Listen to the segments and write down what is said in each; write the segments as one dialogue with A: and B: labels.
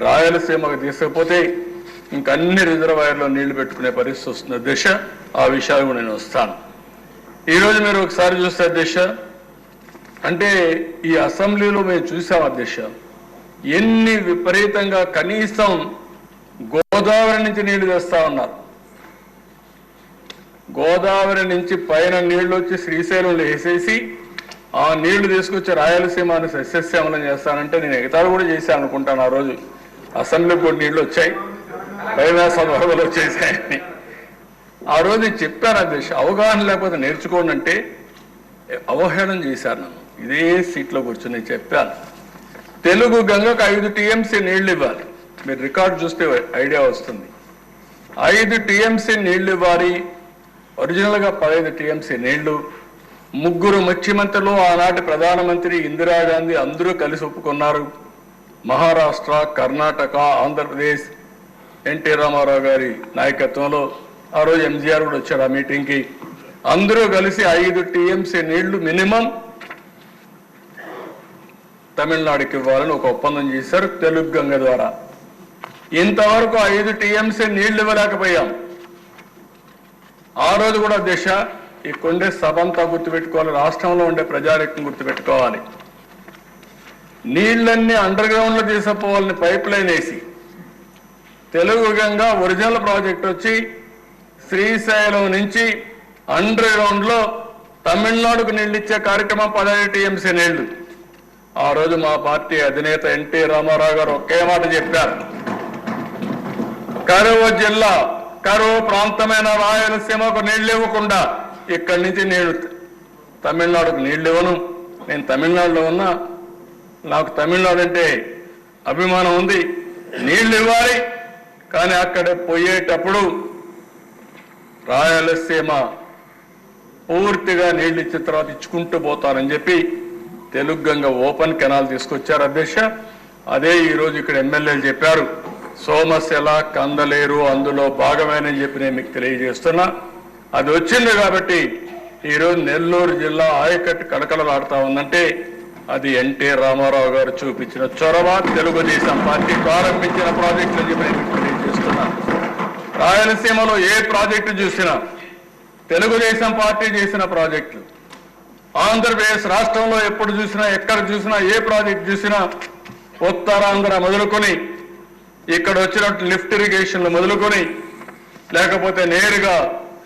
A: రాయలసీమకు తీసుకపోతే ఇంకన్ని రిజర్వాయర్లో నీళ్లు పెట్టుకునే పరిస్థితి వస్తున్న దిశ. ఆ విషయాలు నేను వస్తాను. ఈరోజు మీరు ఒకసారి చూస్తే అధ్యక్ష, అంటే ఈ అసెంబ్లీలో మేము చూసాం అధ్యక్ష, ఎన్ని విపరీతంగా కనీసం గోదావరి నుంచి నీళ్లు తెస్తా ఉన్నారు. గోదావరి నుంచి పైన నీళ్లు వచ్చి శ్రీశైలంలో వేసేసి ఆ నీళ్లు తీసుకొచ్చి రాయలసీమను సస్యశ్యామలం చేస్తానంటే నేను ఎగతాళి కూడా చేశాను అనుకుంటాను. ఆ రోజు అసెంబ్లీకి కూడా నీళ్లు వచ్చాయి, కైలాసం వరదలు వచ్చేసాయని ఆ రోజు చెప్పాను అధ్యక్ష. అవగాహన లేకపోతే నేర్చుకోండి అంటే అవహేళన చేశారు నన్ను. ఇదే సీట్లో కూర్చొని చెప్పాను, తెలుగు గంగకు 5 TMC నీళ్లు ఇవ్వాలి. మీరు రికార్డు చూస్తే ఐడియా వస్తుంది. 5 TMC నీళ్లు ఇవ్వాలి. ఒరిజినల్గా 15 TMC నీళ్లు. 3 ముఖ్యమంత్రులు, ఆనాటి ప్రధానమంత్రి ఇందిరాగాంధీ అందరూ కలిసి ఒప్పుకున్నారు. మహారాష్ట్ర, కర్ణాటక, ఆంధ్రప్రదేశ్, ఎన్టీ రామారావు గారి నాయకత్వంలో ఆ రోజు MGR కూడా వచ్చాడు ఆ మీటింగ్కి. అందరూ కలిసి 5 TMC నీళ్లు మినిమం తమిళనాడుకి ఇవ్వాలని ఒక ఒప్పందం చేశారు తెలుగు గంగ ద్వారా. ఇంతవరకు 5 TMC నీళ్లు ఇవ్వలేకపోయాం. ఆ రోజు కూడా దిశ ఇక్కడుండే సభంతా గుర్తుపెట్టుకోవాలి, రాష్ట్రంలో ఉండే ప్రజానికం గుర్తుపెట్టుకోవాలి. నీళ్లన్నీ అండర్ గ్రౌండ్ లో తీసుకుపోవాలని పైప్ లైన్ వేసి తెలుగు గంగా ఒరిజినల్ ప్రాజెక్ట్ వచ్చి శ్రీశైలం నుంచి అండర్ గ్రౌండ్ లో తమిళనాడుకు నీళ్లు ఇచ్చే కార్యక్రమం 15 TMC నీళ్లు. ఆ రోజు మా పార్టీ అధినేత ఎన్టీ రామారావు గారు ఒకే మాట చెప్పారు, కరువు జిల్లా, కరువు ప్రాంతమైన రాయలసీమకు నీళ్లు ఇవ్వకుండా ఇక్కడి నుంచి నేను తమిళనాడుకు నీళ్లు ఇవ్వను. నేను తమిళనాడులో ఉన్నా, నాకు తమిళనాడు అంటే అభిమానం ఉంది, నీళ్లు ఇవ్వాలి. కానీ అక్కడ పోయేటప్పుడు రాయలసీమ పూర్తిగా నీళ్లు ఇచ్చిన తర్వాత ఇచ్చుకుంటూ పోతారని చెప్పి తెలుగు గంగ ఓపెన్ కెనాల్ తీసుకొచ్చారు అధ్యక్ష. అదే ఈరోజు ఇక్కడ ఎమ్మెల్యేలు చెప్పారు, సోమశిల, కందలేరు అందులో భాగమేనని చెప్పి నేను మీకు తెలియజేస్తున్నా. అది వచ్చింది కాబట్టి ఈరోజు నెల్లూరు జిల్లా ఆయకట్టు కడకలలాడుతా ఉందంటే అది ఎన్టీ రామారావు గారు చూపించిన చొరవ, తెలుగుదేశం పార్టీ ప్రారంభించిన ప్రాజెక్టులు అని చెప్పి నేను మీకు తెలియజేస్తున్నా. రాయలసీమలో ఏ ప్రాజెక్టు చూసినా తెలుగుదేశం పార్టీ చేసిన ప్రాజెక్టులు. ఆంధ్రప్రదేశ్ రాష్ట్రంలో ఎప్పుడు చూసినా, ఎక్కడ చూసినా, ఏ ప్రాజెక్టు చూసినా ఉత్తరాంధ్ర మొదలుకొని ఇక్కడ వచ్చినట్టు లిఫ్ట్ ఇరిగేషన్లు మొదలుకొని లేకపోతే నేరుగా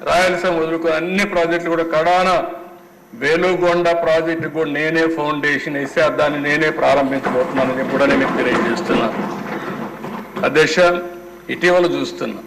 A: రాయలసీమ మొదలుకొని అన్ని ప్రాజెక్టులు కూడా కడాన వెలుగొండ ప్రాజెక్టు కూడా నేనే ఫౌండేషన్ వేసి దాన్ని నేనే ప్రారంభించబోతున్నానని కూడా నేను తెలియజేస్తున్నాను. అధ్యక్ష, ఇటీవల చూస్తున్నా